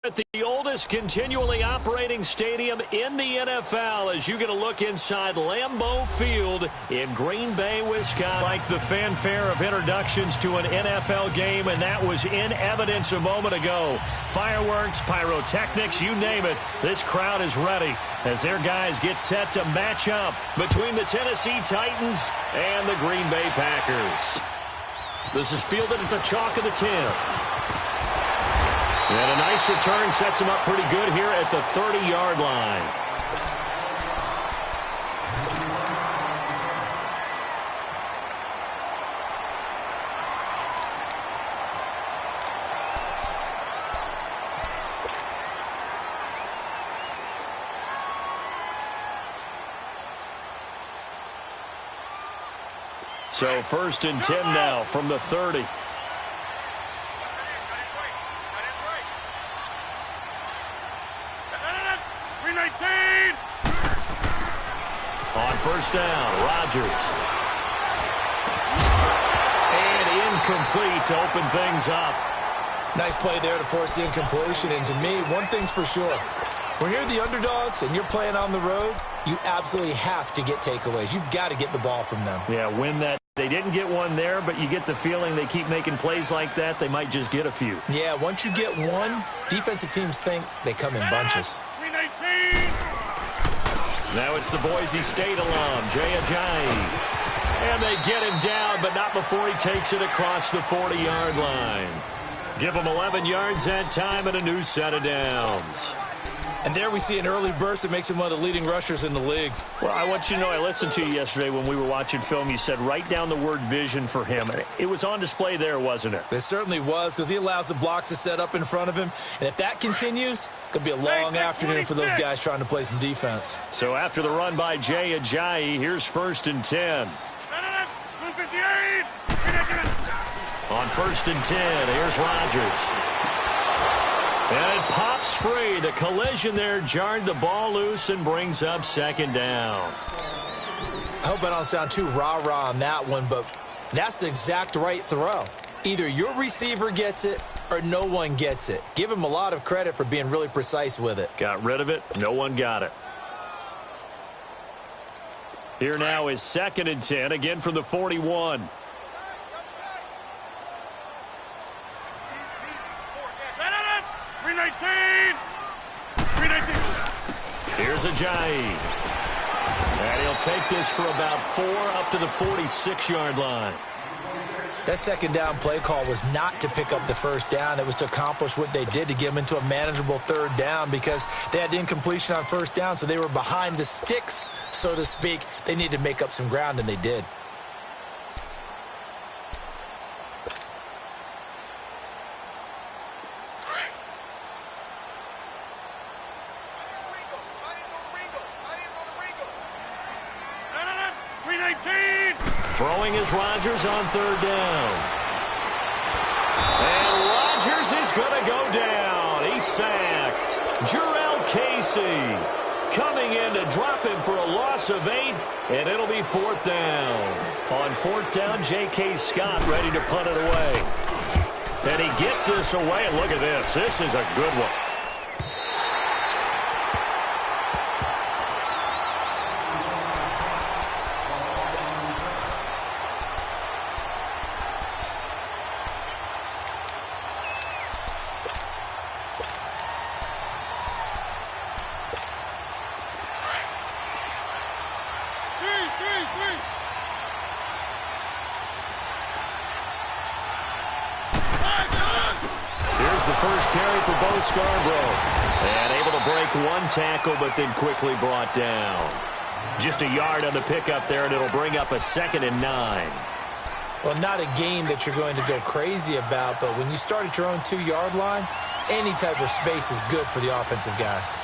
At the oldest continually operating stadium in the NFL, as you get a look inside Lambeau Field in Green Bay, Wisconsin. Like the fanfare of introductions to an NFL game, and that was in evidence a moment ago. Fireworks, pyrotechnics, you name it. This crowd is ready as their guys get set to match up between the Tennessee Titans and the Green Bay Packers. This is fielded at the chalk of the 10. And a nice return sets him up pretty good here at the 30-yard line. So 1st and 10 now from the 30. On 1st down, Rodgers. And incomplete to open things up. Nice play there to force the incompletion. And to me, one thing's for sure. When you're the underdogs and you're playing on the road, you absolutely have to get takeaways. You've got to get the ball from them. Yeah, win that. They didn't get one there, but you get the feeling they keep making plays like that, they might just get a few. Yeah, once you get one, defensive teams think they come in bunches. Now it's the Boise State alum, Jay Ajayi. And they get him down, but not before he takes it across the 40-yard line. Give him 11 yards that time and a new set of downs. And there we see an early burst that makes him one of the leading rushers in the league. Well, I want you to know, I listened to you yesterday when we were watching film. You said write down the word vision for him. It was on display there, wasn't it? It certainly was, because he allows the blocks to set up in front of him. And if that continues, it could be a long afternoon for those guys trying to play some defense. So after the run by Jay Ajayi, here's 1st and 10. On 1st and 10, here's Rodgers. And it pops free. The collision there jarred the ball loose and brings up 2nd down. I hope I don't sound too rah-rah on that one, but that's the exact right throw. Either your receiver gets it or no one gets it. Give him a lot of credit for being really precise with it. Got rid of it. No one got it. Here now is 2nd and 10, again from the 41. Here's Ajayi. And he'll take this for about 4 up to the 46-yard line. That 2nd down play call was not to pick up the 1st down. It was to accomplish what they did, to get them into a manageable 3rd down, because they had incompletion on 1st down, so they were behind the sticks, so to speak. They needed to make up some ground, and they did. Throwing is Rodgers on 3rd down. And Rodgers is going to go down. He's sacked. Jarrell Casey coming in to drop him for a loss of 8, and it'll be 4th down. On 4th down, J.K. Scott ready to punt it away. And he gets this away, and look at this. This is a good one. Here's the first carry for Bo Scarborough. And able to break one tackle, but then quickly brought down. Just a yard on the pickup there, and it'll bring up a 2nd and 9. Well, not a game that you're going to go crazy about, but when you start at your own 2-yard line, any type of space is good for the offensive guys.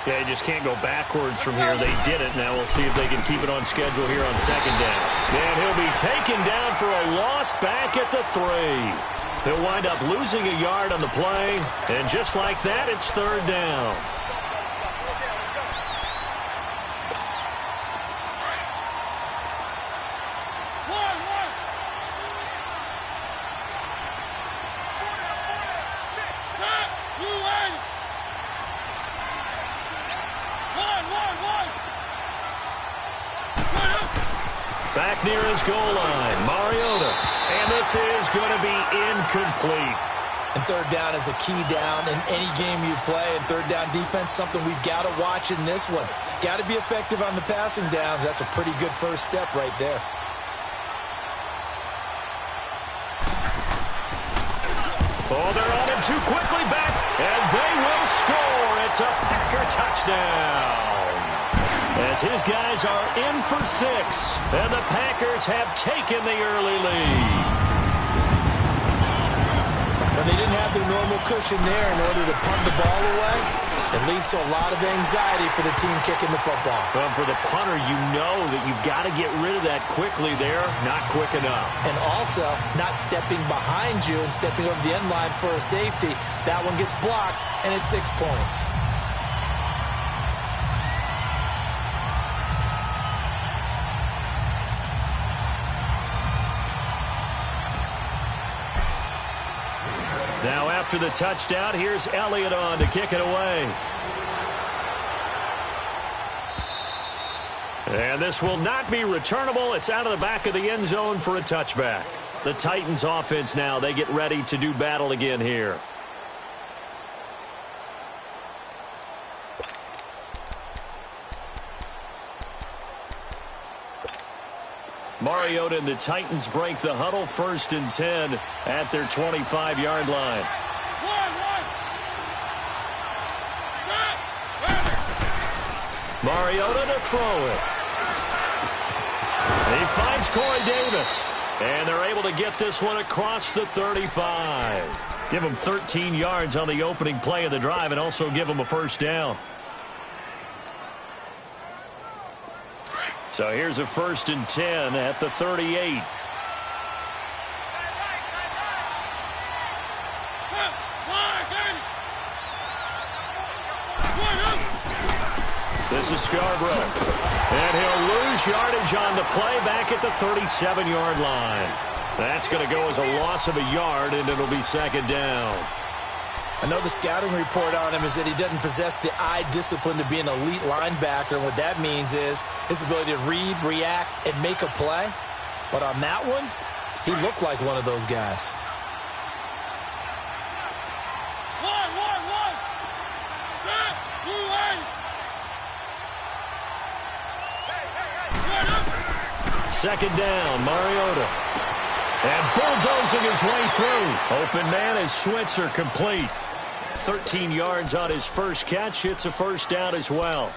Yeah, you just can't go backwards from here. They did it. Now we'll see if they can keep it on schedule here on 2nd down. And he'll be taken down for a loss back at the 3. He'll wind up losing a yard on the play, and just like that, it's 3rd down. Back near his goal line, Mariota. And this is going to be incomplete. And third down is a key down in any game you play. And third down defense, something we've got to watch in this one. Got to be effective on the passing downs. That's a pretty good first step right there. Oh, they're on him too quickly back, and they will score. It's a Packer touchdown. As his guys are in for 6, and the Packers have taken the early lead. But they didn't have their normal cushion there in order to punt the ball away. It leads to a lot of anxiety for the team kicking the football. Well, for the punter, you know that you've got to get rid of that quickly there. Not quick enough. And also, not stepping behind you and stepping over the end line for a safety. That one gets blocked, and it's 6 points. Now after the touchdown, here's Elliott on to kick it away. And this will not be returnable. It's out of the back of the end zone for a touchback. The Titans offense now, they get ready to do battle again here. Mariota and the Titans break the huddle, 1st and 10 at their 25-yard line. Mariota to throw it. He finds Corey Davis. And they're able to get this one across the 35. Give him 13 yards on the opening play of the drive and also give him a first down. So here's a 1st and 10 at the 38. This is Scarborough. And he'll lose yardage on the play back at the 37-yard line. That's going to go as a loss of a yard, and it'll be 2nd down. I know the scouting report on him is that he doesn't possess the eye discipline to be an elite linebacker. And what that means is his ability to read, react, and make a play. But on that one, he looked like one of those guys. Second down, Mariota. And bulldozing his way through. Open man is Switzer, complete. 13 yards on his first catch. It's a first down as well.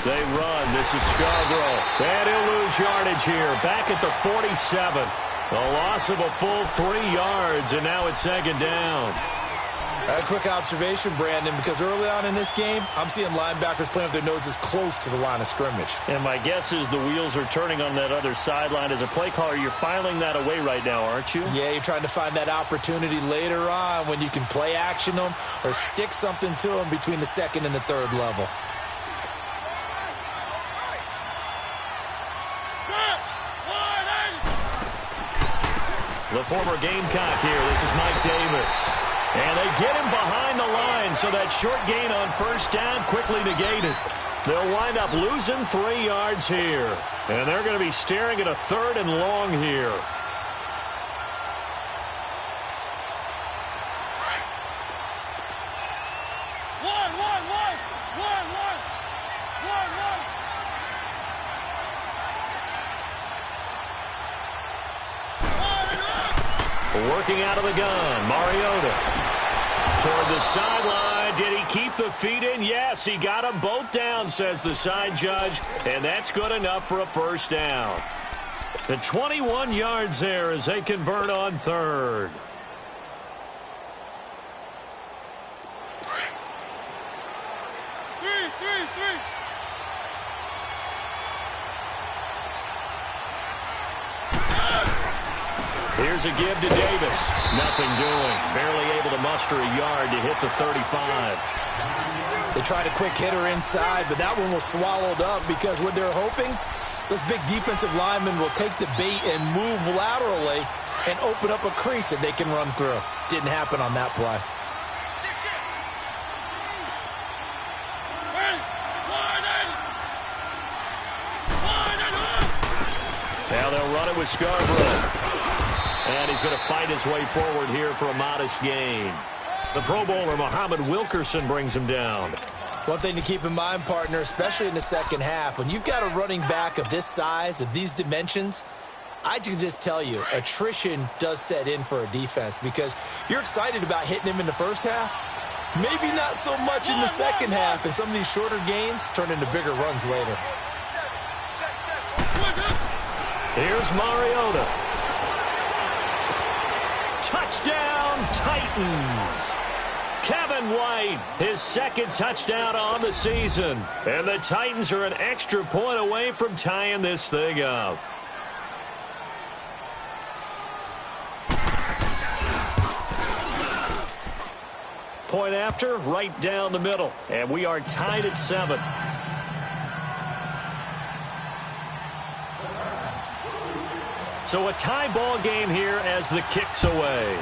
They run. This is Scarborough. And he'll lose yardage here. Back at the 47. A loss of a full 3 yards, and now it's 2nd down. A quick observation, Brandon, because early on in this game, I'm seeing linebackers playing with their noses close to the line of scrimmage. And my guess is the wheels are turning on that other sideline. As a play caller, you're filing that away right now, aren't you? Yeah, you're trying to find that opportunity later on when you can play action them or stick something to them between the 2nd and the 3rd level. The former Gamecock here. This is Mike Davis. And they get him behind the line, so that short gain on first down quickly negated. They'll wind up losing 3 yards here. And they're going to be staring at a 3rd and long here. Working out of the gun, Mariota. Toward the sideline. Did he keep the feet in? Yes, he got them both down, says the side judge. And that's good enough for a first down. The 21 yards there as they convert on 3rd. Here's a give to Davis. Nothing doing. Barely able to muster a yard to hit the 35. They tried a quick hitter inside, but that one was swallowed up because what they're hoping, those big defensive linemen will take the bait and move laterally and open up a crease that they can run through. Didn't happen on that play. Now they'll run it with Scarborough. And he's going to fight his way forward here for a modest gain. The Pro Bowler, Muhammad Wilkerson, brings him down. One thing to keep in mind, partner, especially in the second half, when you've got a running back of this size, of these dimensions, I can just tell you, attrition does set in for a defense because you're excited about hitting him in the first half. Maybe not so much in the second half, and some of these shorter gains turn into bigger runs later. Here's Mariota. Touchdown, Titans. Kevin White, his second touchdown on the season. And the Titans are an extra point away from tying this thing up. Point after, right down the middle. And we are tied at 7. So a tie ball game here as the kick's away.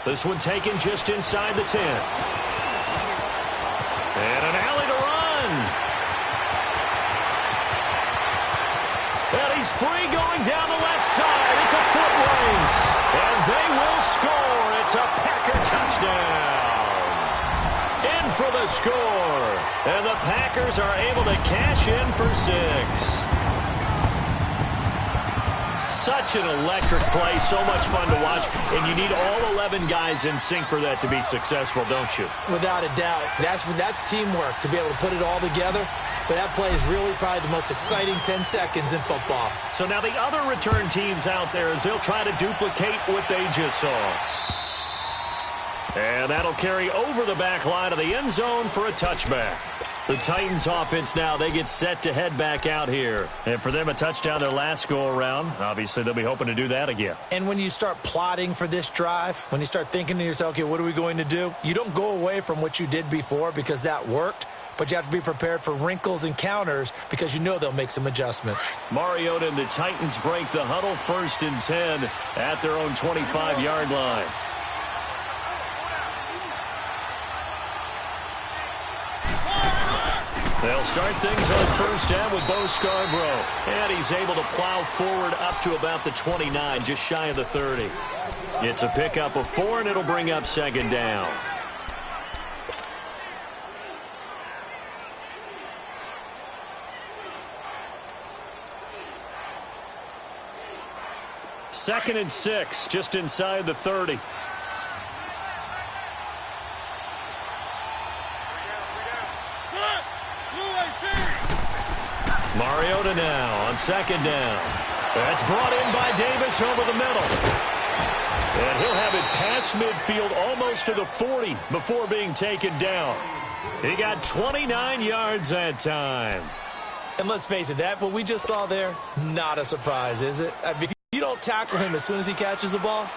This one taken just inside the 10. And an alley to run. And he's free going down the left side. It's a foot race. And they will score. It's a Packer touchdown. In for the score. And the Packers are able to cash in for 6. Such an electric play, so much fun to watch, and you need all 11 guys in sync for that to be successful, don't you? Without a doubt. That's teamwork, to be able to put it all together. But that play is really probably the most exciting 10 seconds in football. So now the other return teams out there, as they'll try to duplicate what they just saw. And that'll carry over the back line of the end zone for a touchback. The Titans offense now, they get set to head back out here. And for them, a touchdown their last go-around. Obviously, they'll be hoping to do that again. And when you start plotting for this drive, when you start thinking to yourself, okay, what are we going to do? You don't go away from what you did before because that worked. But you have to be prepared for wrinkles and counters because you know they'll make some adjustments. Mariota and the Titans break the huddle 1st and 10 at their own 25-yard line. They'll start things on 1st down with Bo Scarborough. And he's able to plow forward up to about the 29, just shy of the 30. It's a pickup of 4, and it'll bring up 2nd down. Second and 6, just inside the 30. Mariota now on 2nd down. That's brought in by Davis over the middle. And he'll have it past midfield almost to the 40 before being taken down. He got 29 yards that time. And let's face it, what we just saw there, not a surprise, is it? If you don't tackle him as soon as he catches the ball,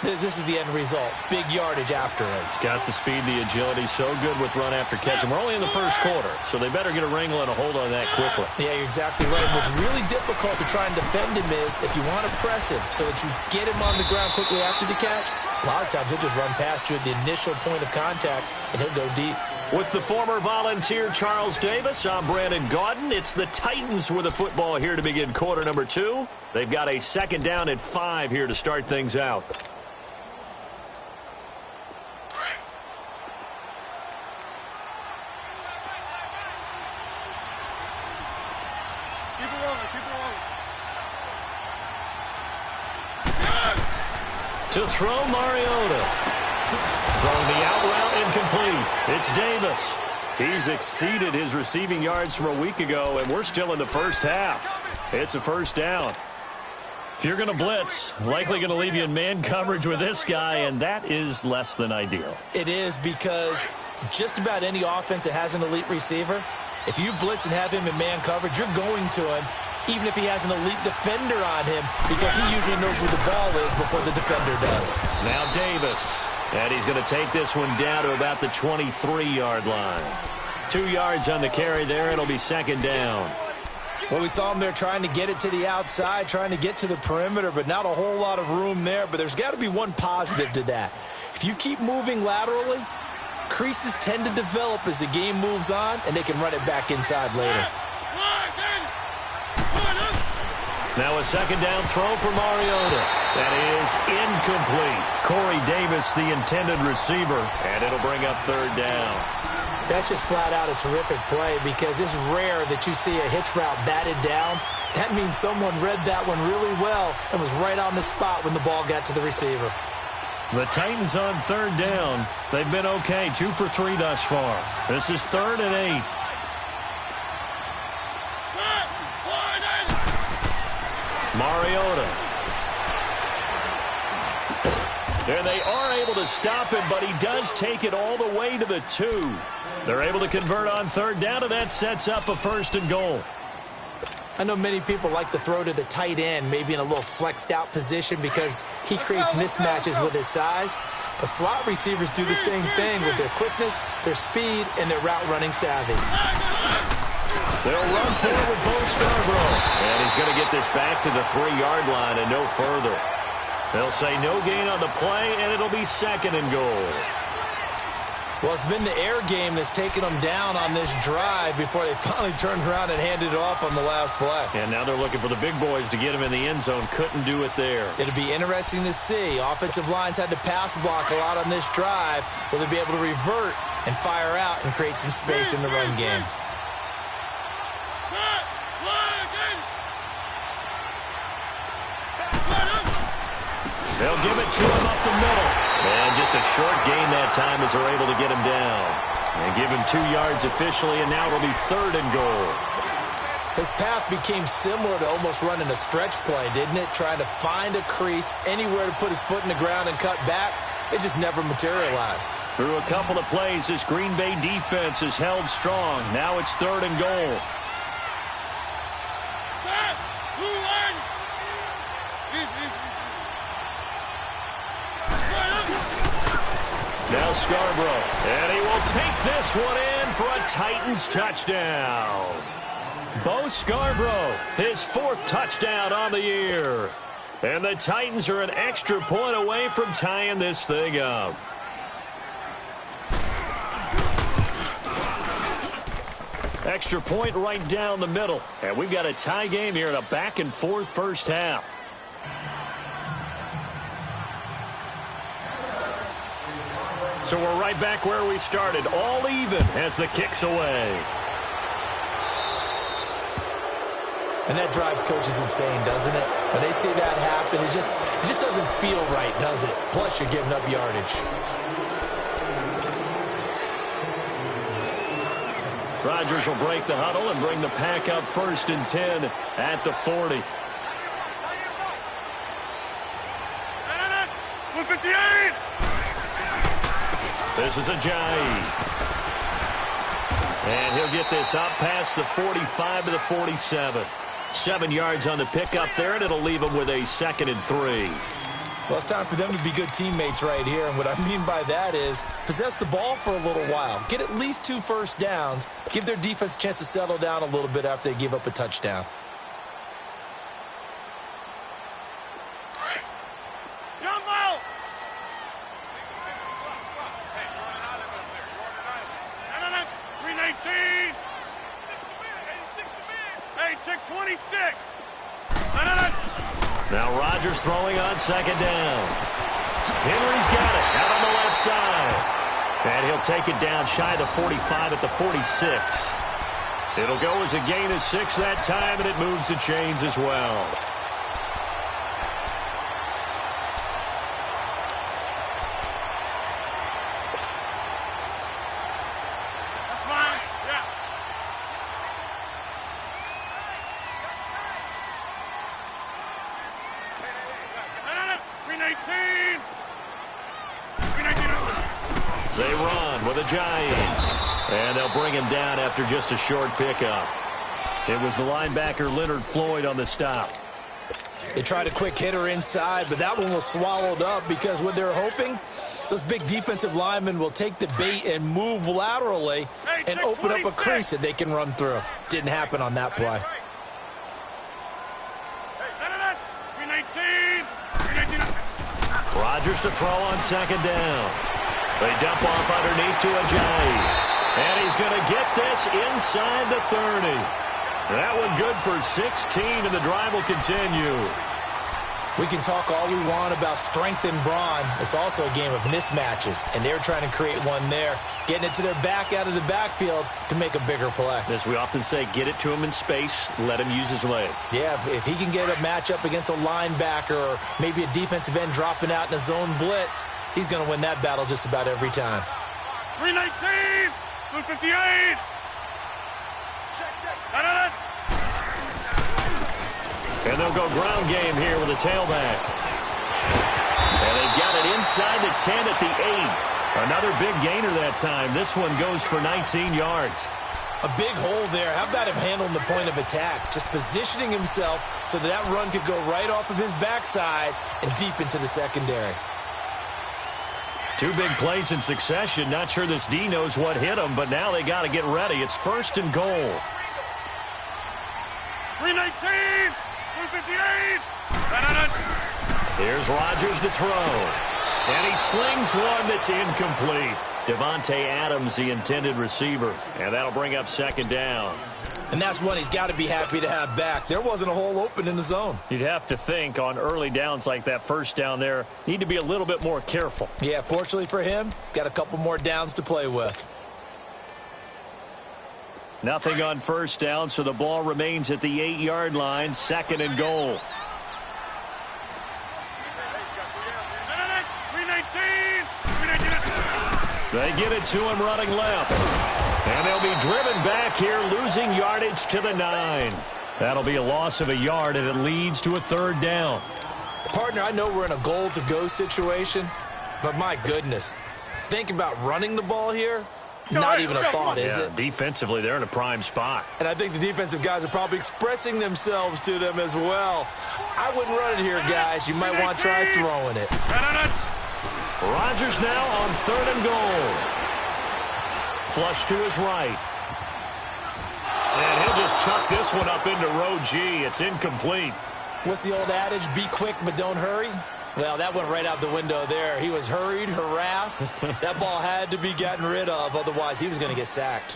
this is the end result. Big yardage after it. Got the speed, the agility, so good with run after catch. And we're only in the first quarter, so they better get a wrangle and a hold on that quickly. Yeah, you're exactly right. What's really difficult to try and defend him is if you want to press him so that you get him on the ground quickly after the catch, a lot of times he'll just run past you at the initial point of contact, and he'll go deep. With the former Volunteer Charles Davis, I'm Brandon Gaudin. It's the Titans with the football here to begin quarter number 2. They've got a 2nd down at 5 here to start things out. To throw, Mariota. Throwing the out route incomplete. It's Davis. He's exceeded his receiving yards from a week ago, and we're still in the first half. It's a 1st down. If you're going to blitz, likely going to leave you in man coverage with this guy, and that is less than ideal. It is because just about any offense that has an elite receiver, if you blitz and have him in man coverage, you're going to him. even if he has an elite defender on him, because he usually knows where the ball is before the defender does. Now Davis. And he's going to take this one down to about the 23-yard line. 2 yards on the carry there. It'll be second down. Well, we saw him there trying to get it to the outside, trying to get to the perimeter, but not a whole lot of room there. But there's got to be one positive to that. If you keep moving laterally, creases tend to develop as the game moves on, and they can run it back inside later. Now a second down throw for Mariota. That is incomplete. Corey Davis, the intended receiver, and it'll bring up third down. That's just flat out a terrific play, because it's rare that you see a hitch route batted down. That means someone read that one really well and was right on the spot when the ball got to the receiver. The Titans on third down. They've been okay, 2 for 3 thus far. This is 3rd and 8. Mariota. And they are able to stop him, but he does take it all the way to the 2. They're able to convert on third down, and that sets up a 1st and goal. I know many people like to throw to the tight end, maybe in a little flexed out position because he creates mismatches with his size. But slot receivers do the same thing with their quickness, their speed, and their route running savvy. They'll run forward with Bo Scarborough. And he's going to get this back to the 3-yard line and no further. They'll say no gain on the play, and it'll be 2nd and goal. Well, it's been the air game that's taken them down on this drive before they finally turned around and handed it off on the last play. And now they're looking for the big boys to get him in the end zone. Couldn't do it there. It'll be interesting to see. Offensive lines had to pass block a lot on this drive. Will they be able to revert and fire out and create some space in the run game? They'll give it to him up the middle. And just a short gain that time as they're able to get him down. And give him 2 yards officially, and now it'll be 3rd and goal. His path became similar to almost running a stretch play, didn't it? Trying to find a crease, anywhere to put his foot in the ground and cut back. It just never materialized. Through a couple of plays, this Green Bay defense is held strong. Now it's 3rd and goal. Now Scarborough, and he will take this one in for a Titans touchdown. Bo Scarborough, his 4th touchdown on the year. And the Titans are an extra point away from tying this thing up. Extra point right down the middle. And we've got a tie game here in a back-and-forth first half. So we're right back where we started, all even as the kick's away. And that drives coaches insane, doesn't it? When they see that happen, it just doesn't feel right, does it? Plus, you're giving up yardage. Rodgers will break the huddle and bring the pack up 1st and 10 at the 40. 158! This is Ajayi. And he'll get this up past the 45 to the 47. 7 yards on the pickup there, and it'll leave him with a 2nd and 3. Well, it's time for them to be good teammates right here. And what I mean by that is possess the ball for a little while. Get at least 2 first downs. Give their defense a chance to settle down a little bit after they give up a touchdown. Jumbo! No. 319! Hey, check 26! No. Now Rodgers throwing on 2nd down. Henry's got it out on the left side. And he'll take it down shy of the 45 at the 46. It'll go as a gain of 6 that time, and it moves the chains as well. That's fine. Yeah. No. 319! 319! They run with Ajayi. And they'll bring him down after just a short pickup. It was the linebacker Leonard Floyd on the stop. They tried a quick hitter inside, but that one was swallowed up because what they're hoping, those big defensive linemen will take the bait and move laterally and open up a crease that they can run through. Didn't happen on that play. Rodgers to throw on second down. They dump off underneath to Ajayi. And he's going to get this inside the 30. That one good for 16, and the drive will continue. We can talk all we want about strength and brawn. It's also a game of mismatches, and they're trying to create one there, getting it to their back out of the backfield to make a bigger play. As we often say, get it to him in space, let him use his leg. Yeah, if he can get a matchup against a linebacker or maybe a defensive end dropping out in a zone blitz, he's going to win that battle just about every time. 319, 258. And they'll go ground game here with a tailback. And they've got it inside the 10 at the 8. Another big gainer that time. This one goes for 19 yards. A big hole there. How about him handling the point of attack? Just positioning himself so that run could go right off of his backside and deep into the secondary. Two big plays in succession. Not sure this D knows what hit him, but now they got to get ready. It's first and goal. 319, 258. Here's Rodgers to throw. And he slings one that's incomplete. Devontae Adams, the intended receiver. And that'll bring up second down. And that's one he's got to be happy to have back. There wasn't a hole open in the zone. You'd have to think on early downs like that first down there, need to be a little bit more careful. Yeah, fortunately for him, got a couple more downs to play with. Nothing on first down, so the ball remains at the 8-yard line, second and goal. 319. They get it to him running left. And they'll be driven back here, losing yardage to the 9. That'll be a loss of a yard, and it leads to a third down. Partner, I know we're in a goal-to-go situation, but my goodness, think about running the ball here. Not even a thought, is it? Defensively, they're in a prime spot. And I think the defensive guys are probably expressing themselves to them as well. I wouldn't run it here, guys. You might want to try throwing it. Rodgers now on third and goal. Flush to his right. And he'll just chuck this one up into row G. It's incomplete. What's the old adage? Be quick, but don't hurry. Well, that went right out the window there. He was hurried, harassed. That ball had to be gotten rid of, otherwise he was going to get sacked.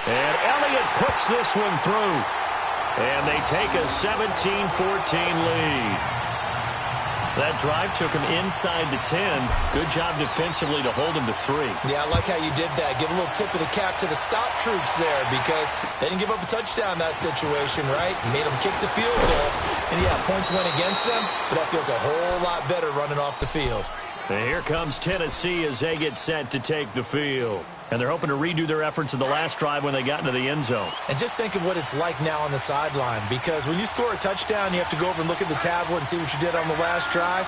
And Elliott puts this one through. And they take a 17-14 lead. That drive took him inside the 10. Good job defensively to hold him to 3. Yeah, I like how you did that. Give a little tip of the cap to the stop troops there because they didn't give up a touchdown in that situation, right? Made them kick the field goal. And, yeah, points went against them, but that feels a whole lot better running off the field. And here comes Tennessee as they get set to take the field. And they're hoping to redo their efforts in the last drive when they got into the end zone. And just think of what it's like now on the sideline, because when you score a touchdown, you have to go over and look at the tablet and see what you did on the last drive.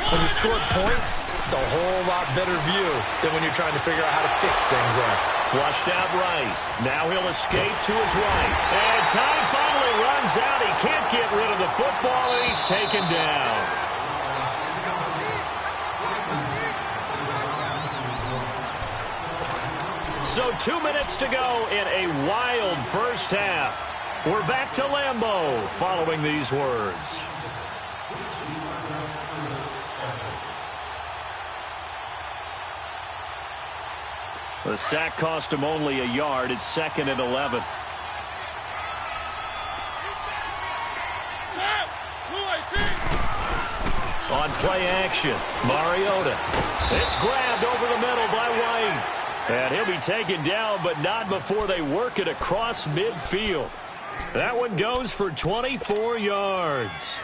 When you scored points, it's a whole lot better view than when you're trying to figure out how to fix things there. Flushed out right. Now he'll escape to his right. And time finally runs out. He can't get rid of the football, and he's taken down. So 2 minutes to go in a wild first half. We're back to Lambeau following these words. The sack cost him only a yard. It's second and 11. On play action, Mariota. It's grabbed over the middle by White. And he'll be taken down, but not before they work it across midfield. That one goes for 24 yards.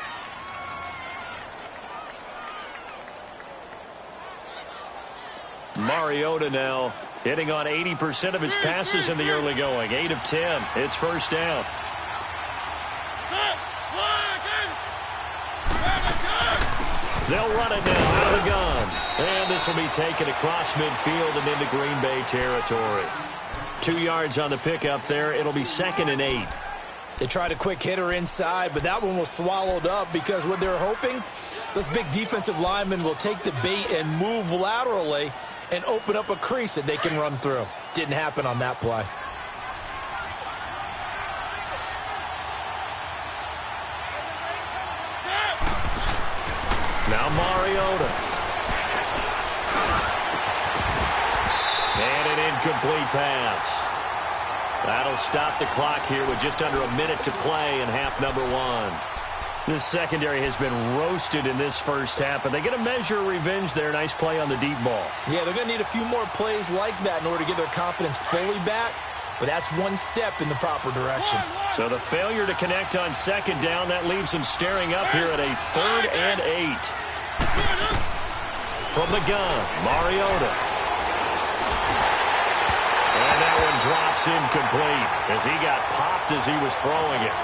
Mariota now hitting on 80% of his passes in the early going. 8 of 10. It's first down. They'll run it now out of the gun. And this will be taken across midfield and into Green Bay territory. 2 yards on the pickup there. It'll be 2nd and 8. They tried a quick hitter inside, but that one was swallowed up because what they're hoping, those big defensive linemen will take the bait and move laterally and open up a crease that they can run through. Didn't happen on that play. Now Mariota. And an incomplete pass. That'll stop the clock here with just under a minute to play in half number 1. This secondary has been roasted in this first half, but they get a measure of revenge there. Nice play on the deep ball. Yeah, they're going to need a few more plays like that in order to get their confidence fully back, but that's one step in the proper direction. So the failure to connect on 2nd down, that leaves them staring up here at a 3rd and 8. From the gun, Mariota. And that one drops incomplete as he got popped as he was throwing it.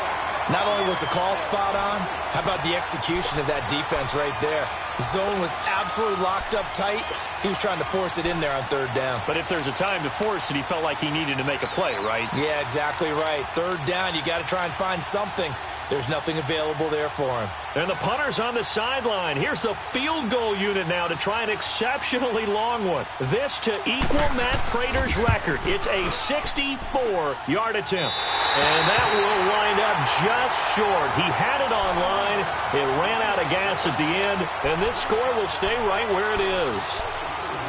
Not only was the call spot on, how about the execution of that defense right there? The zone was absolutely locked up tight. He was trying to force it in there on 3rd down. But if there's a time to force it, he felt like he needed to make a play, right? Yeah, exactly right. 3rd down, you got to try and find something. There's nothing available there for him. And the punter's on the sideline. Here's the field goal unit now to try an exceptionally long one. This to equal Matt Prater's record. It's a 64-yard attempt. And that will wind up just short. He had it on line. It ran out of gas at the end. And this score will stay right where it is.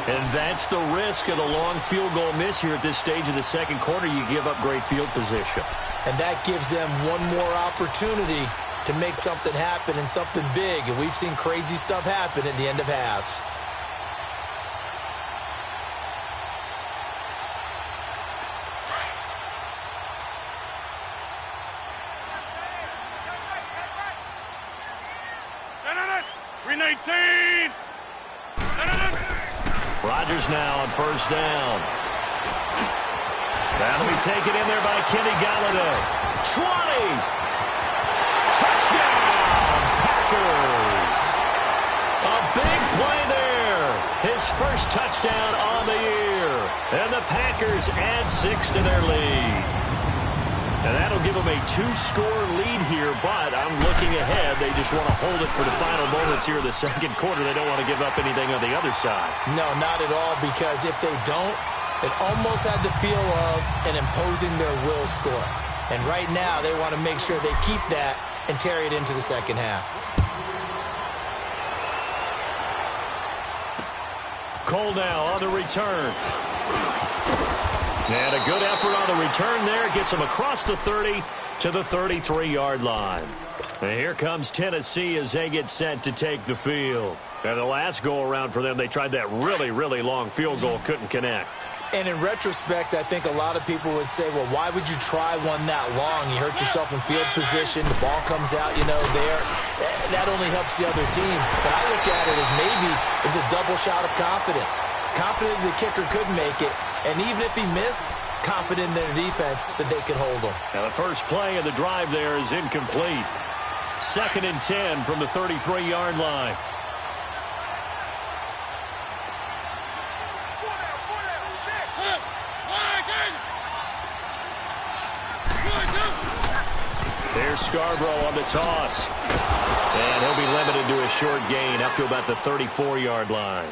And that's the risk of the long field goal miss here at this stage of the 2nd quarter. You give up great field position. And that gives them one more opportunity to make something happen and something big. And we've seen crazy stuff happen at the end of halves. Rodgers now on 1st down. That'll be taken in there by Kenny Galladay. 20. Touchdown, Packers. A big play there. His first touchdown on the year. And the Packers add 6 to their lead. And that'll give them a 2-score lead here, but I'm looking ahead. They just want to hold it for the final moments here in the 2nd quarter. They don't want to give up anything on the other side. No, not at all, because if they don't, it almost had the feel of an imposing their will score. And right now, they want to make sure they keep that and carry it into the 2nd half. Cole now on the return. And a good effort on the return there. Gets them across the 30 to the 33-yard line. And here comes Tennessee as they get set to take the field. And the last go-around for them, they tried that really, really long field goal. Couldn't connect. And in retrospect, I think a lot of people would say, well, why would you try one that long? You hurt yourself in field position. The ball comes out, there. That only helps the other team. But I look at it as maybe there's a double shot of confidence. Confident the kicker could make it. And even if he missed, confident in their defense that they could hold him. Now the first play of the drive there is incomplete. 2nd and 10 from the 33-yard line. There's Scarborough on the toss. And he'll be limited to a short gain up to about the 34-yard line.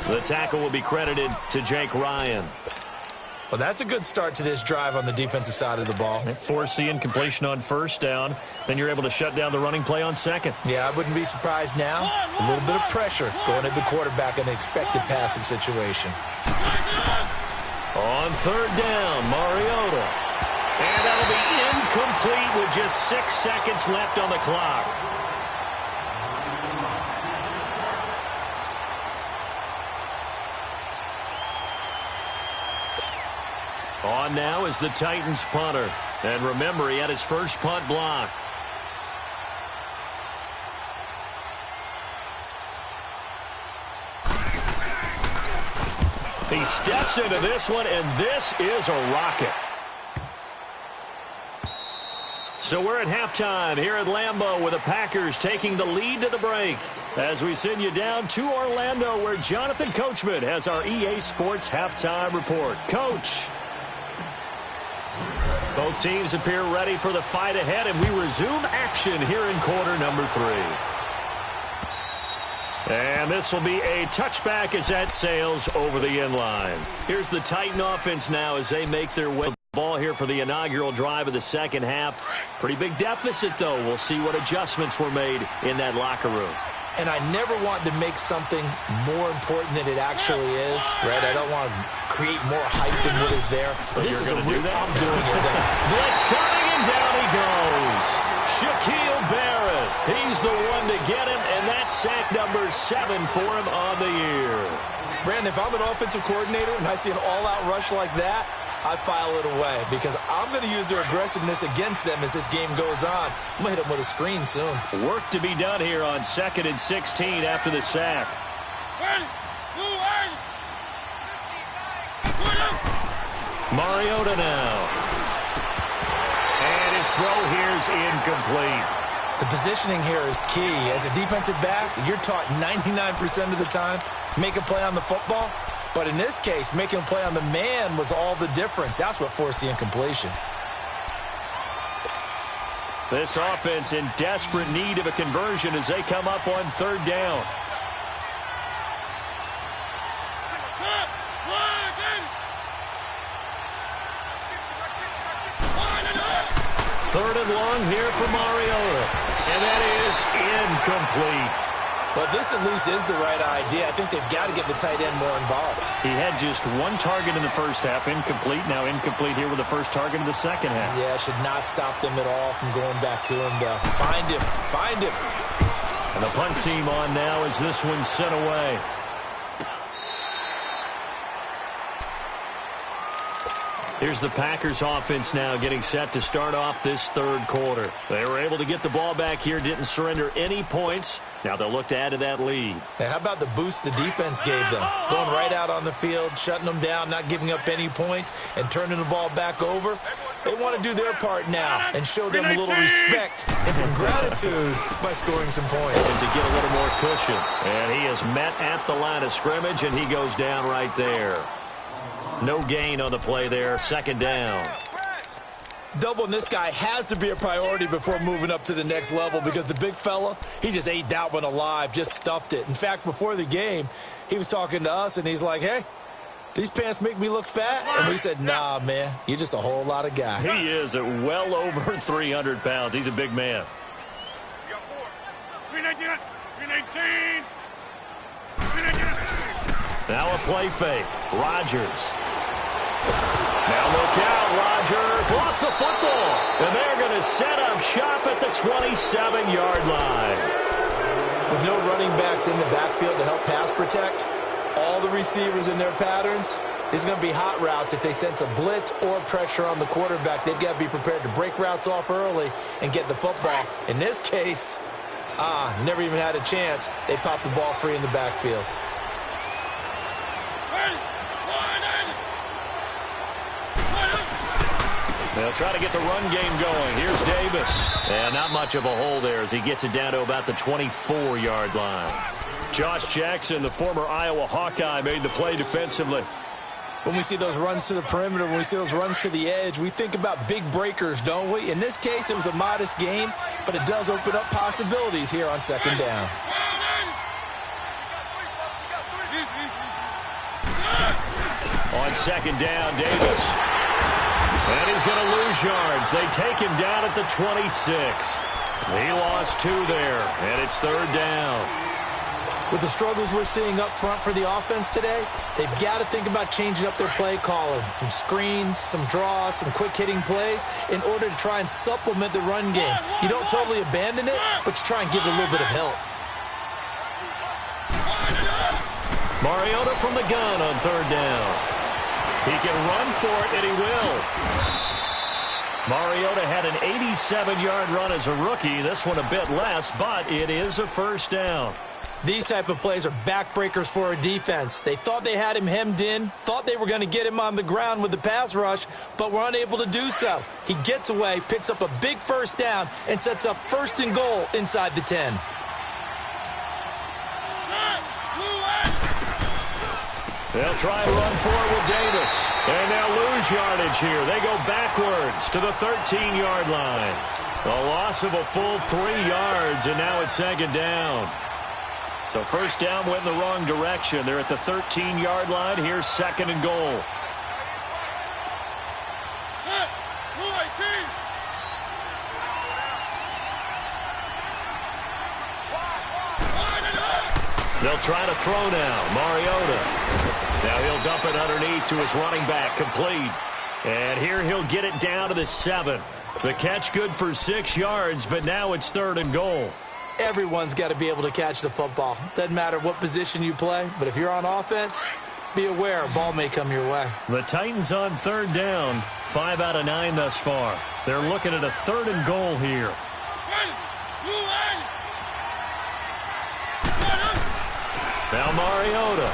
The tackle will be credited to Jake Ryan. Well, that's a good start to this drive on the defensive side of the ball. Force the incompletion on 1st down. Then you're able to shut down the running play on 2nd. Yeah, I wouldn't be surprised now. A little bit of pressure going at the quarterback in an expected passing situation. On 3rd down, Mariota. And that'll be incomplete with just 6 seconds left on the clock. On now is the Titans punter. And remember, he had his first punt blocked. He steps into this one, and this is a rocket. So we're at halftime here at Lambeau with the Packers taking the lead to the break. As we send you down to Orlando where Jonathan Coachman has our EA Sports Halftime Report. Coach. Both teams appear ready for the fight ahead, and we resume action here in quarter number 3. And this will be a touchback as that sails over the end line. Here's the Titan offense now as they make their way. Ball here for the inaugural drive of the second half. Pretty big deficit, though. We'll see what adjustments were made in that locker room. And I never want to make something more important than it actually is, right? I don't want to create more hype than what is there. But this is I'm doing it. Blitz coming, and down he goes. Shaquille Barrett. He's the one to get him, and that's sack number 7 for him on the year. Brandon, if I'm an offensive coordinator and I see an all-out rush like that, I file it away because I'm going to use their aggressiveness against them as this game goes on. I'm going to hit them with a screen soon. Work to be done here on 2nd and 16 after the sack. Mariota now. And his throw here's incomplete. The positioning here is key. As a defensive back, you're taught 99% of the time, make a play on the football. But in this case, making a play on the man was all the difference. That's what forced the incompletion. This offense in desperate need of a conversion as they come up on 3rd down. Third and long here for Mariota. And that is incomplete. But this at least is the right idea. I think they've got to get the tight end more involved. He had just 1 target in the first half, incomplete. Now incomplete here with the first target of the second half. Yeah, should not stop them at all from going back to him. Find him. Find him. And the punt team on now as this one's sent away. Here's the Packers offense now getting set to start off this 3rd quarter. They were able to get the ball back here, didn't surrender any points. Now they'll look to add to that lead. Now, how about the boost the defense gave them? Going right out on the field, shutting them down, not giving up any points, and turning the ball back over. They want to do their part now and show them a little respect and some gratitude by scoring some points. And to get a little more cushion. And he is met at the line of scrimmage, and he goes down right there. No gain on the play there. 2nd down. Doubling this guy has to be a priority before moving up to the next level because the big fella, he just ate that one alive, just stuffed it. In fact, before the game, he was talking to us, and he's like, hey, these pants make me look fat? And we said, nah, man, you're just a whole lot of guy. He is at well over 300 pounds. He's a big man. 319. 319. Now a play fake. Rodgers. Now look out, Rodgers lost the football, and they're going to set up shop at the 27-yard line. With no running backs in the backfield to help pass protect, all the receivers in their patterns, there's going to be hot routes if they sense a blitz or pressure on the quarterback. They've got to be prepared to break routes off early and get the football. In this case, never even had a chance. They popped the ball free in the backfield. They'll try to get the run game going. Here's Davis. And not much of a hole there as he gets it down to about the 24-yard line. Josh Jackson, the former Iowa Hawkeye, made the play defensively. When we see those runs to the perimeter, when we see those runs to the edge, we think about big breakers, don't we? In this case, it was a modest game, but it does open up possibilities here on 2nd down. On 2nd down, Davis. And he's going to lose yards. They take him down at the 26. He lost 2 there, and it's 3rd down. With the struggles we're seeing up front for the offense today, they've got to think about changing up their play calling. Some screens, some draws, some quick-hitting plays in order to try and supplement the run game. You don't totally abandon it, but you try and give it a little bit of help. Mariota from the gun on 3rd down. He can run for it, and he will. Mariota had an 87-yard run as a rookie. This one a bit less, but it is a 1st down. These type of plays are backbreakers for a defense. They thought they had him hemmed in, thought they were going to get him on the ground with the pass rush, but were unable to do so. He gets away, picks up a big 1st down, and sets up 1st and goal inside the 10. They'll try and run for it with Davis. And they'll lose yardage here. They go backwards to the 13-yard line. A loss of a full 3 yards, and now it's second down. So first down went in the wrong direction. They're at the 13-yard line. Here's second and goal. They'll try to throw now. Mariota. Now he'll dump it underneath to his running back. Complete. And here he'll get it down to the 7. The catch good for 6 yards, but now it's third and goal. Everyone's got to be able to catch the football. Doesn't matter what position you play, but if you're on offense, be aware a ball may come your way. The Titans on third down. 5 out of 9 thus far. They're looking at a third and goal here. Now Mariota.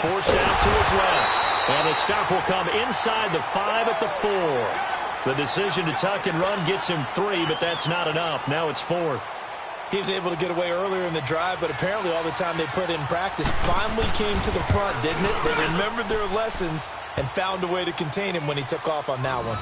Forced out to his left. And the stop will come inside the 5 at the 4. The decision to tuck and run gets him 3, but that's not enough. Now it's 4th. He was able to get away earlier in the drive, but apparently all the time they put in practice finally came to the front, didn't it? They remembered their lessons and found a way to contain him when he took off on that one.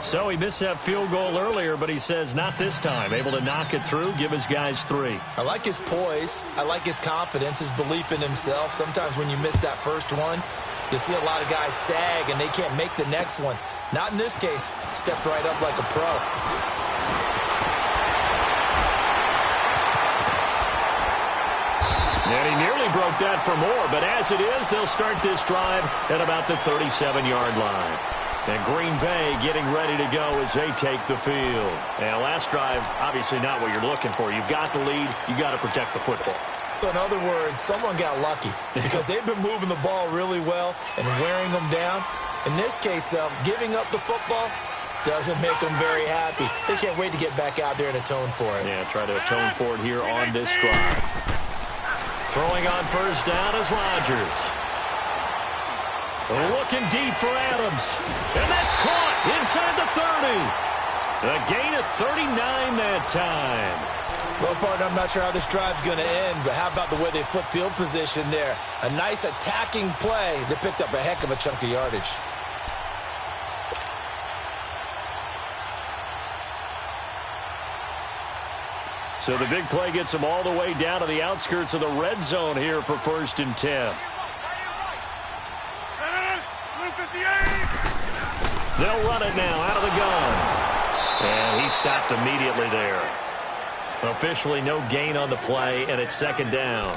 So he missed that field goal earlier, but he says not this time. Able to knock it through, give his guys 3. I like his poise. I like his confidence, his belief in himself. Sometimes when you miss that first one, you'll see a lot of guys sag and they can't make the next one. Not in this case. Stepped right up like a pro. And he nearly broke that for more, but as it is, they'll start this drive at about the 37-yard line. And Green Bay getting ready to go as they take the field. And last drive, obviously not what you're looking for. You've got the lead. You've got to protect the football. So in other words, someone got lucky because they've been moving the ball really well and wearing them down. In this case, though, giving up the football doesn't make them very happy. They can't wait to get back out there and atone for it. Yeah, try to atone for it here on this drive. Throwing on first down is Rodgers. Looking deep for Adams. And that's caught inside the 30. A gain of 39 that time. Well, partner, I'm not sure how this drive's going to end, but how about the way they flip field position there? A nice attacking play that picked up a heck of a chunk of yardage. So the big play gets them all the way down to the outskirts of the red zone here for 1st and 10. They'll run it now out of the gun. And he stopped immediately there. Officially no gain on the play, and it's second down.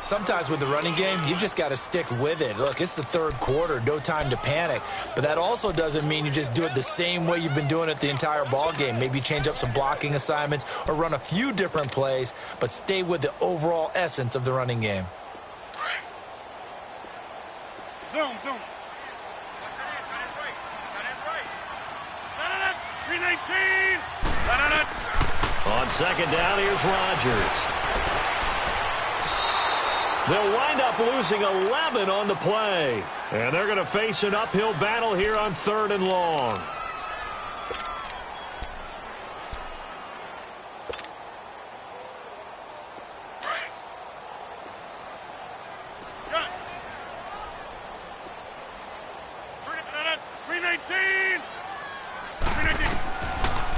Sometimes with the running game, you've just got to stick with it. Look, it's the third quarter, no time to panic. But that also doesn't mean you just do it the same way you've been doing it the entire ball game. Maybe change up some blocking assignments or run a few different plays, but stay with the overall essence of the running game. Zoom. 319. On second down, here's Rodgers. They'll wind up losing 11 on the play. And they're going to face an uphill battle here on 3rd and long.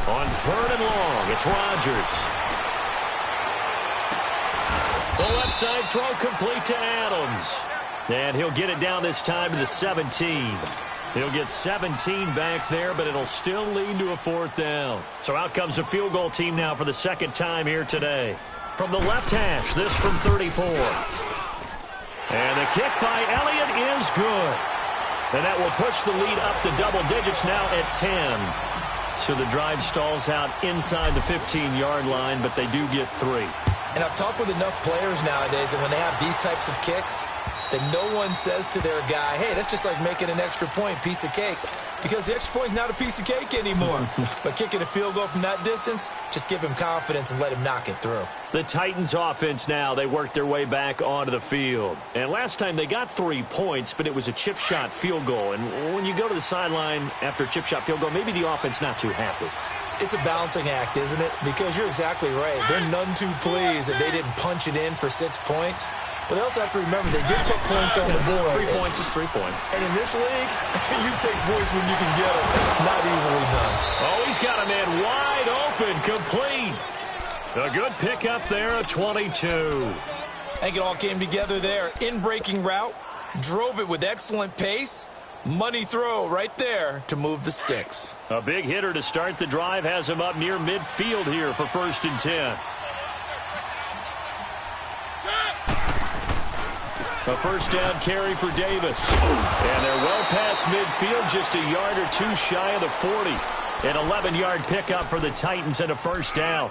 On 3rd and long, it's Rodgers. The left side throw complete to Adams. And he'll get it down this time to the 17. He'll get 17 back there, but it'll still lead to a 4th down. So out comes a field goal team now for the second time here today. From the left hash, this from 34. And the kick by Elliott is good. And that will push the lead up to double digits now at 10. So the drive stalls out inside the 15-yard line, but they do get 3. And I've talked with enough players nowadays, and when they have these types of kicks, that no one says to their guy, hey, that's just like making an extra point, piece of cake. Because the extra point's not a piece of cake anymore. But kicking a field goal from that distance, just give him confidence and let him knock it through. The Titans offense now, they worked their way back onto the field. And last time they got 3 points, but it was a chip shot field goal. And when you go to the sideline after a chip shot field goal, maybe the offense not too happy. It's a balancing act, isn't it? Because you're exactly right. They're none too pleased that they didn't punch it in for 6 points. But they also have to remember they did put points on the board. 3 points is 3 points. And in this league, you take points when you can get them. Not easily done. Oh, he's got a man wide open, complete. A good pickup there, a 22. I think it all came together there. In-breaking route, drove it with excellent pace. Money throw right there to move the sticks. A big hitter to start the drive has him up near midfield here for 1st and 10. A first down carry for Davis. And they're well past midfield, just a yard or two shy of the 40. An 11-yard pickup for the Titans and a first down.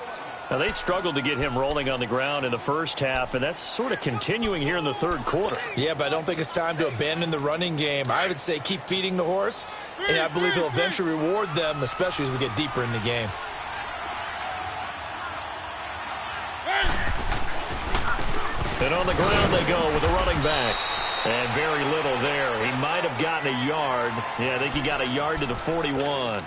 Now, they struggled to get him rolling on the ground in the first half, and that's sort of continuing here in the third quarter. Yeah, but I don't think it's time to abandon the running game. I would say keep feeding the horse, and I believe he'll eventually reward them, especially as we get deeper in the game. And on the ground they go with a running back. And very little there. He might have gotten a yard. Yeah, I think he got a yard to the 41.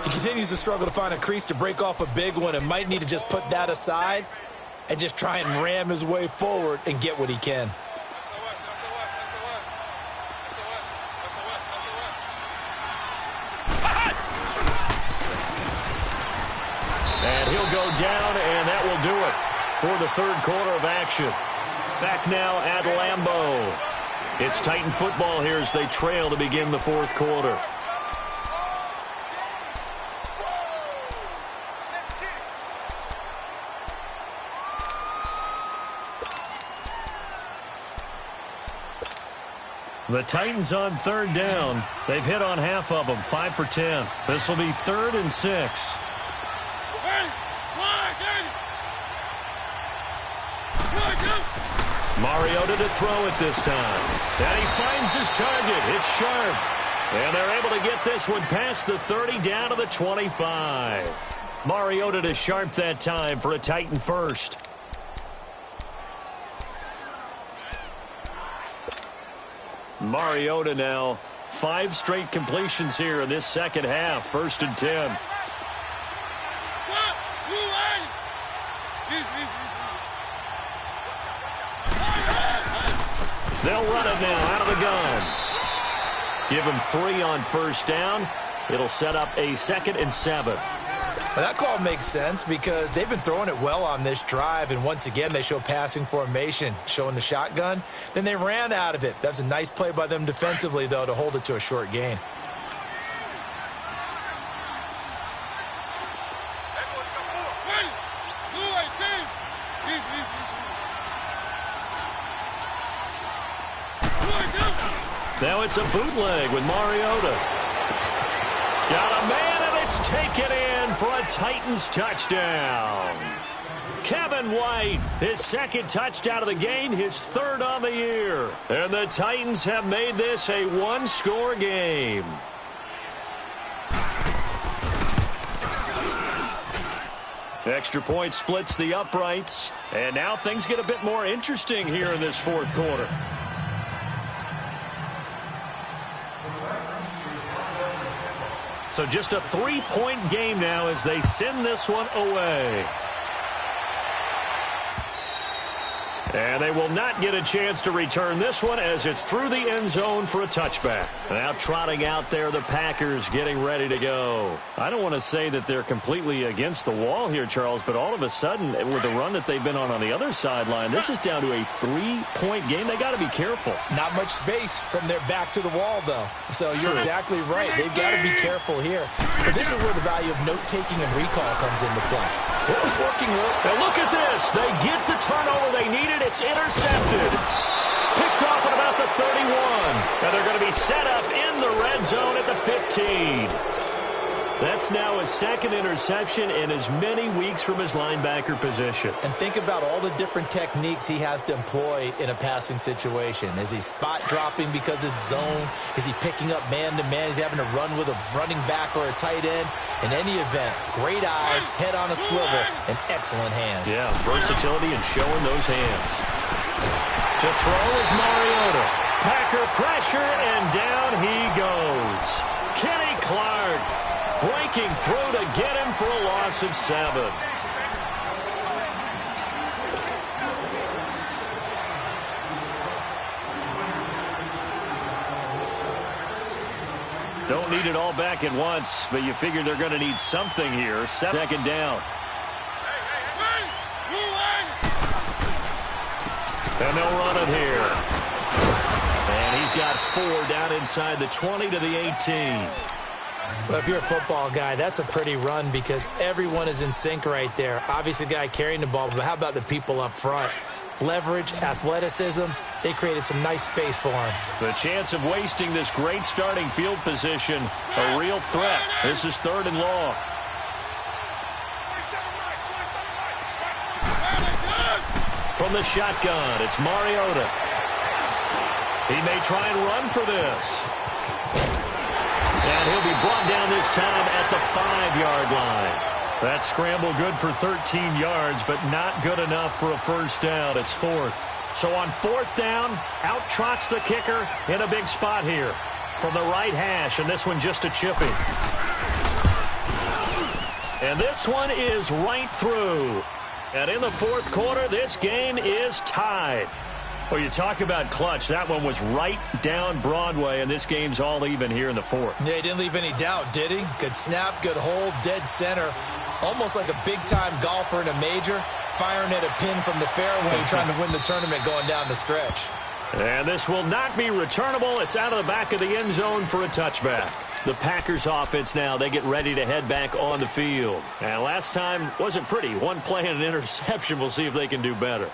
He continues to struggle to find a crease to break off a big one and might need to just put that aside and just try and ram his way forward and get what he can. And he'll go down, and that will do it for the third quarter of action. Back now at Lambeau. It's Titan football here as they trail to begin the fourth quarter. The Titans on third down. They've hit on half of them, 5 for 10. This will be 3rd and 6. Mariota to throw it this time. And he finds his target. It's sharp. And they're able to get this one past the 30 down to the 25. Mariota to Sharp that time for a Titan first. Mariota now 5 straight completions here in this second half. 1st and 10. They'll run it now out of the gun. Give him 3 on first down. It'll set up a 2nd and 7. Well, that call makes sense because they've been throwing it well on this drive, and once again they show passing formation, showing the shotgun. Then they ran out of it. That's a nice play by them defensively, though, to hold it to a short gain. Now it's a bootleg with Mariota. Got a man, and it's taken in for a Titans touchdown. Kevin White, his 2nd touchdown of the game, his 3rd on the year. And the Titans have made this a 1-score game. Extra point splits the uprights. And now things get a bit more interesting here in this fourth quarter. So just a 3-point game now as they send this one away. And they will not get a chance to return this one as it's through the end zone for a touchback. Now trotting out there, the Packers getting ready to go. I don't want to say that they're completely against the wall here, Charles, but all of a sudden, with the run that they've been on the other sideline, this is down to a 3-point game. They got to be careful. Not much space from their back to the wall, though. So you're exactly right. They've got to be careful here. But this is where the value of note-taking and recall comes into play. What was working well? And look at this. They get the turnover they needed. It's intercepted. Picked off at about the 31. And they're going to be set up in the red zone at the 15. That's now his 2nd interception in as many weeks from his linebacker position. And think about all the different techniques he has to employ in a passing situation. Is he spot dropping because it's zone? Is he picking up man-to-man? Is he having to run with a running back or a tight end? In any event, great eyes, head on a swivel, and excellent hands. Yeah, versatility and showing those hands. To throw is Mariota. Packer pressure, and down he goes. Kenny Clark. breaking through to get him for a loss of 7. Don't need it all back at once, but you figure they're going to need something here. 2nd down. And they'll run it here. And he's got 4 down inside the 20 to the 18. Well, if you're a football guy, that's a pretty run because everyone is in sync right there. Obviously, the guy carrying the ball, but how about the people up front? Leverage, athleticism, they created some nice space for him. The chance of wasting this great starting field position, a real threat. This is 3rd and long. From the shotgun, it's Mariota. He may try and run for this. And he'll be brought down this time at the 5-yard line. That scramble good for 13 yards, but not good enough for a 1st down. It's 4th. So on 4th down, out trots the kicker in a big spot here. From the right hash, and this one just a chipping. And this one is right through. And in the 4th quarter, this game is tied. Well, you talk about clutch. That one was right down Broadway, and this game's all even here in the 4th. Yeah, he didn't leave any doubt, did he? Good snap, good hold, dead center. Almost like a big-time golfer in a major, firing at a pin from the fairway, trying to win the tournament going down the stretch. And this will not be returnable. It's out of the back of the end zone for a touchback. The Packers offense now, they get ready to head back on the field. And last time wasn't pretty. One play and an interception. We'll see if they can do better.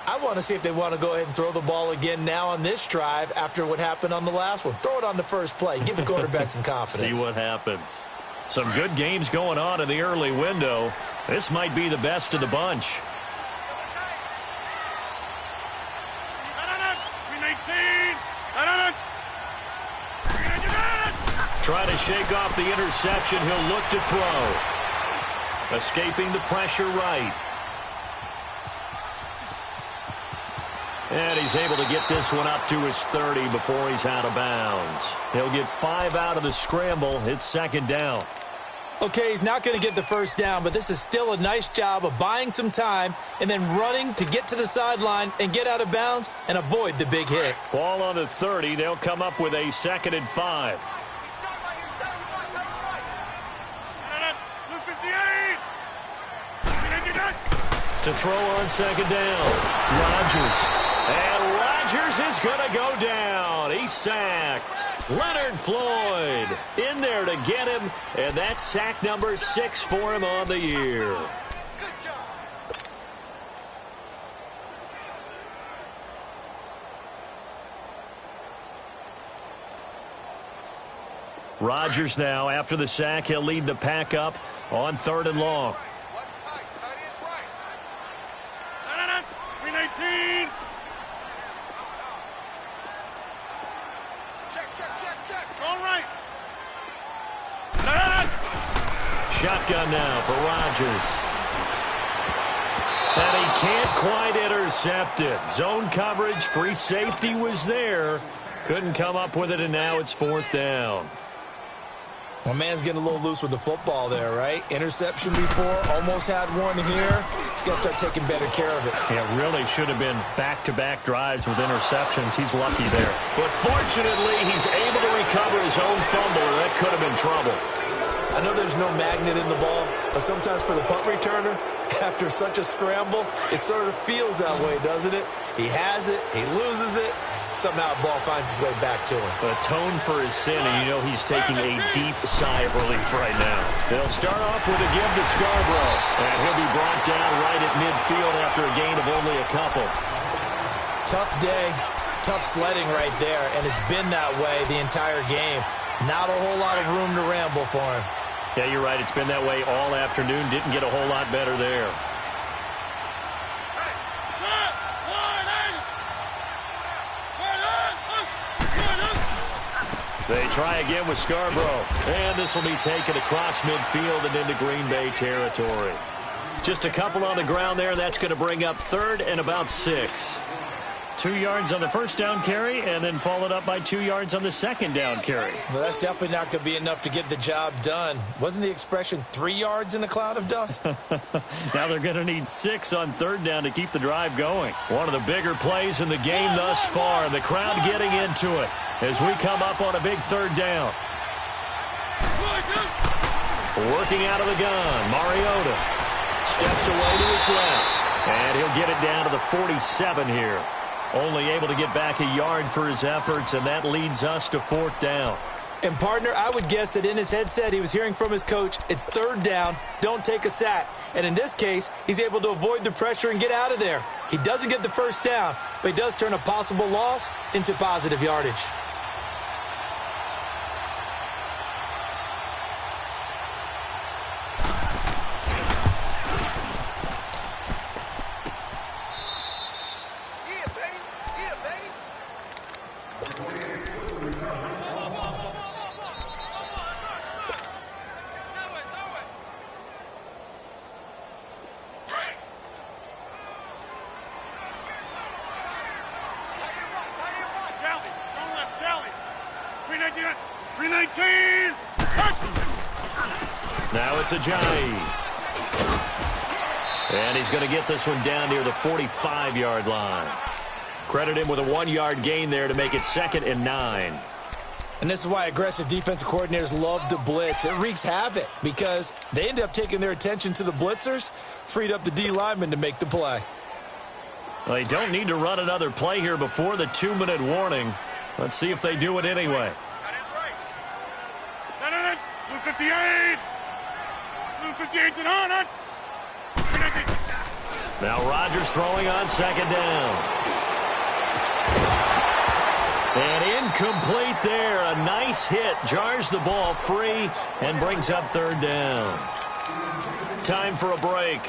I want to see if they want to go ahead and throw the ball again now on this drive after what happened on the last one. Throw it on the first play. Give the quarterback some confidence. See what happens. Some good games going on in the early window. This might be the best of the bunch. Try to shake off the interception. He'll look to throw. Escaping the pressure right. And he's able to get this one up to his 30 before he's out of bounds. He'll get 5 out of the scramble. It's 2nd down. Okay, he's not going to get the 1st down, but this is still a nice job of buying some time and then running to get to the sideline and get out of bounds and avoid the big hit. Ball on the 30. They'll come up with a 2nd and 5. To throw on 2nd down. Rodgers. And Rodgers is going to go down. He's sacked. Leonard Floyd in there to get him. And that's sack number 6 for him on the year. Rodgers now, after the sack, he'll lead the pack up on 3rd and long. Shotgun now for Rodgers. And he can't quite intercept it. Zone coverage, free safety was there. Couldn't come up with it, and now it's 4th down. Well, man's getting a little loose with the football there, right? Interception before, almost had one here. He's got to start taking better care of it. Yeah, really should have been back-to-back drives with interceptions. He's lucky there. But fortunately, he's able to recover his own fumble, or that could have been trouble. I know there's no magnet in the ball, but sometimes for the punt returner, after such a scramble, it sort of feels that way, doesn't it? He has it, he loses it, somehow the ball finds its way back to him. Atone for his sin, and you know he's taking a deep sigh of relief right now. They'll start off with a give to Scarborough, and he'll be brought down right at midfield after a gain of only a couple. Tough day, tough sledding right there, and it's been that way the entire game. Not a whole lot of room to ramble for him. Yeah, you're right. It's been that way all afternoon. Didn't get a whole lot better there. They try again with Scarborough. And this will be taken across midfield and into Green Bay territory. Just a couple on the ground there, and that's going to bring up 3rd and about 6. 2 yards on the first down carry and then followed up by 2 yards on the second down carry. Well, that's definitely not going to be enough to get the job done. Wasn't the expression 3 yards in a cloud of dust? Now they're going to need 6 on third down to keep the drive going. One of the bigger plays in the game thus far, and the crowd getting into it as we come up on a big third down. Working out of the gun, Mariota steps away to his left, and he'll get it down to the 47 here. Only able to get back a yard for his efforts, and that leads us to fourth down. And, partner, I would guess that in his headset he was hearing from his coach, it's third down, don't take a sack. And in this case, he's able to avoid the pressure and get out of there. He doesn't get the first down, but he does turn a possible loss into positive yardage. Now it's Ajayi. And he's going to get this one down near the 45-yard line. Credit him with a 1-yard gain there to make it 2nd and 9. And this is why aggressive defensive coordinators love to blitz. It wreaks havoc because they end up taking their attention to the blitzers, freed up the D lineman to make the play. Well, they don't need to run another play here before the 2-minute warning. Let's see if they do it anyway. Blue 58. Blue 58 to the hunt. Now Rodgers throwing on 2nd down. And incomplete there. A nice hit. Jars the ball free and brings up 3rd down. Time for a break.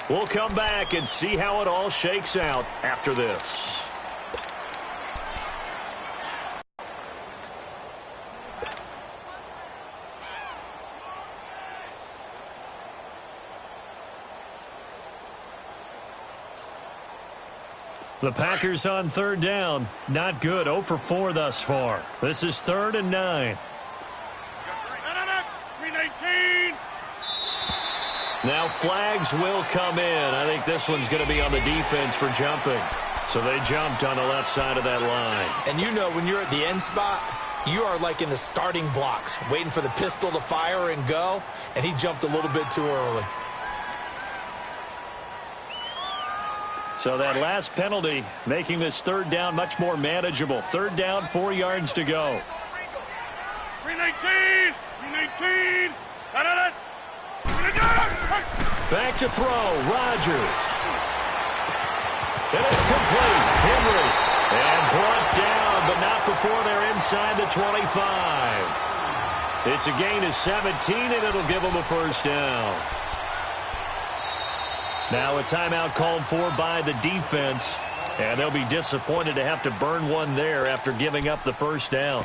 We'll come back and see how it all shakes out after this. The Packers on 3rd down. Not good. 0 for 4 thus far. This is 3rd and 9. 319. Now flags will come in. I think this one's going to be on the defense for jumping. So they jumped on the left side of that line. And you know when you're at the end spot, you are like in the starting blocks, waiting for the pistol to fire and go, and he jumped a little bit too early. So that last penalty making this 3rd down much more manageable. 3rd down, 4 yards to go. 319. 319. Back to throw. Rodgers. And it's complete. Henry. And brought down, but not before they're inside the 25. It's a gain of 17, and it'll give them a 1st down. Now a timeout called for by the defense, and they'll be disappointed to have to burn one there after giving up the 1st down.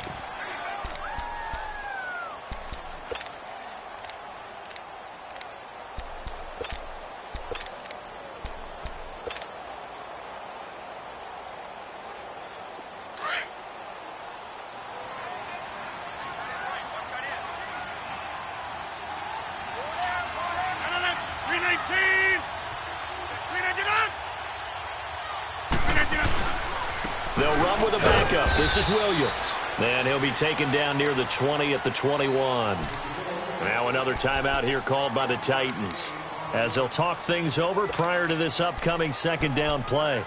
They'll run with a backup. This is Williams. And he'll be taken down near the 20 at the 21. Now another timeout here called by the Titans, as they'll talk things over prior to this upcoming 2nd down play.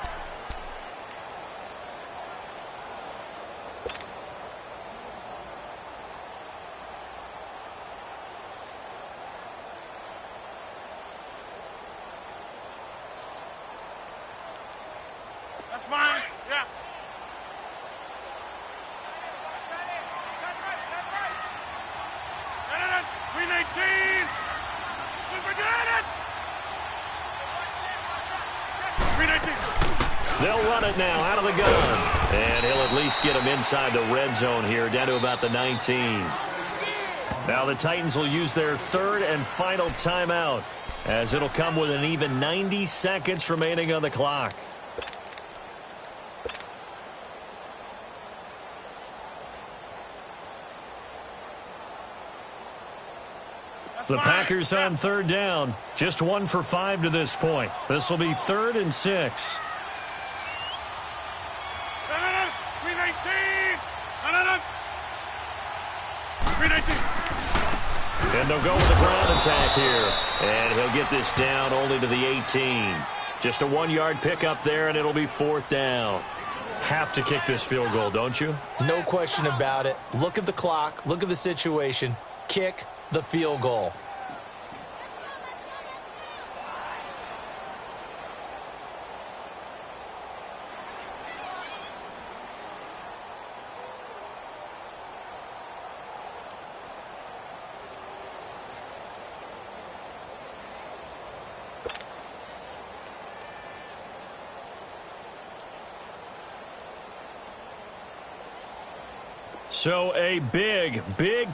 That's fine. Yeah. No. 319. We forgot it. 319. They'll run it now out of the gun. And he'll at least get him inside the red zone here, down to about the 19. Now the Titans will use their 3rd and final timeout, as it'll come with an even 90 seconds remaining on the clock. The Packers on third down. Just 1 for 5 to this point. This will be 3rd and 6. 319. And they'll go with the ground attack here. And he'll get this down only to the 18. Just a 1-yard pickup there, and it'll be 4th down. Have to kick this field goal, don't you? No question about it. Look at the clock. Look at the situation. Kick the field goal. So a big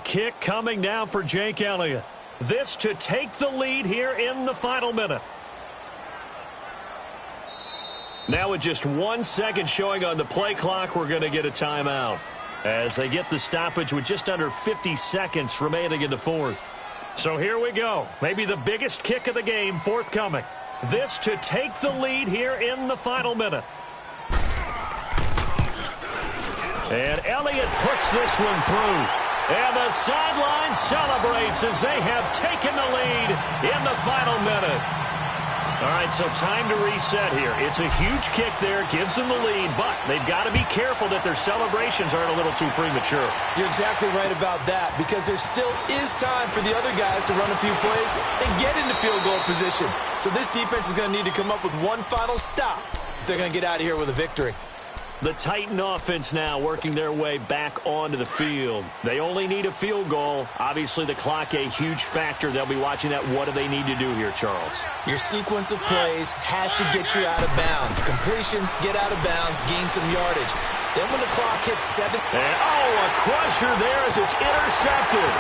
kick coming now for Jake Elliott. This to take the lead here in the final minute. Now with just 1 second showing on the play clock, we're going to get a timeout as they get the stoppage with just under 50 seconds remaining in the 4th. So here we go. Maybe the biggest kick of the game forthcoming. This to take the lead here in the final minute. And Elliott puts this one through. And the sideline celebrates as they have taken the lead in the final minute. All right, so time to reset here. It's a huge kick there, gives them the lead, but they've got to be careful that their celebrations aren't a little too premature. You're exactly right about that, because there still is time for the other guys to run a few plays and get into field goal position. So this defense is going to need to come up with one final stop if they're going to get out of here with a victory. The Titan offense now working their way back onto the field. They only need a field goal. Obviously, the clock a huge factor. They'll be watching that. What do they need to do here, Charles? Your sequence of plays has to get you out of bounds. Completions, get out of bounds, gain some yardage. Then when the clock hits 7... And, a crusher there as it's intercepted.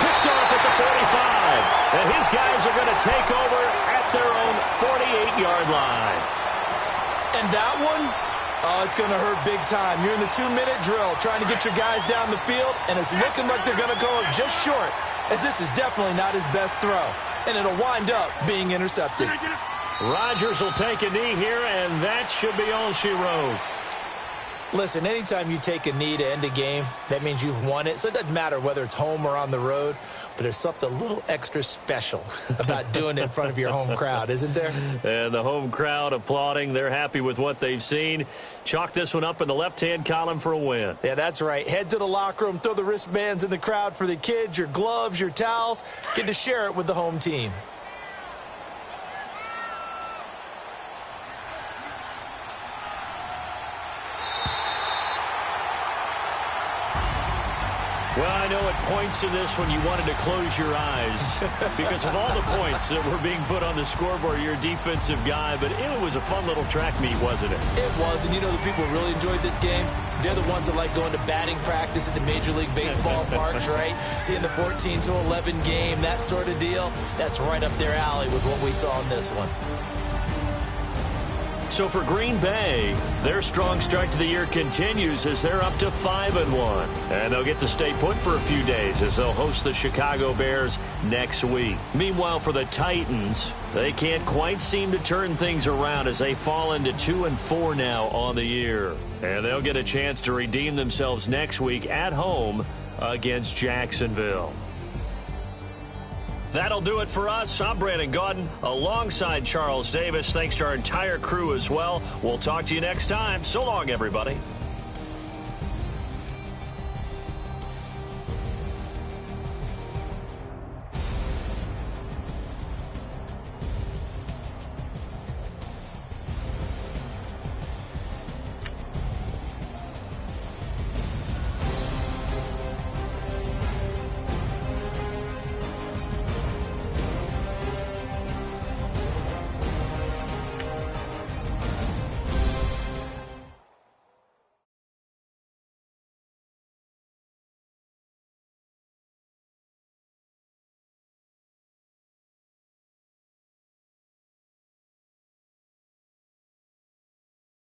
Picked off at the 45. And his guys are going to take over at their own 48-yard line. And that one... oh, it's going to hurt big time. You're in the 2-minute drill trying to get your guys down the field, and it's looking like they're going to go up just short, as this is definitely not his best throw, and it'll wind up being intercepted. Rodgers will take a knee here, and that should be all she wrote. Listen, anytime you take a knee to end a game, that means you've won it. So it doesn't matter whether it's home or on the road, but there's something a little extra special about doing it in front of your home crowd, isn't there? And the home crowd applauding. They're happy with what they've seen. Chalk this one up in the left-hand column for a win. Yeah, that's right. Head to the locker room, throw the wristbands in the crowd for the kids, your gloves, your towels. Get to share it with the home team. Well, I know at points in this when you wanted to close your eyes because of all the points that were being put on the scoreboard. You're a defensive guy, but it was a fun little track meet, wasn't it? It was, and you know the people who really enjoyed this game? They're the ones that like going to batting practice at the Major League Baseball parks, right? Seeing the 14-11 game, that sort of deal. That's right up their alley with what we saw in this one. So for Green Bay, their strong start to the year continues as they're up to 5-1. And they'll get to stay put for a few days as they'll host the Chicago Bears next week. Meanwhile, for the Titans, they can't quite seem to turn things around as they fall into 2-4 now on the year. And they'll get a chance to redeem themselves next week at home against Jacksonville. That'll do it for us. I'm Brandon Gaudin alongside Charles Davis. Thanks to our entire crew as well. We'll talk to you next time. So long, everybody.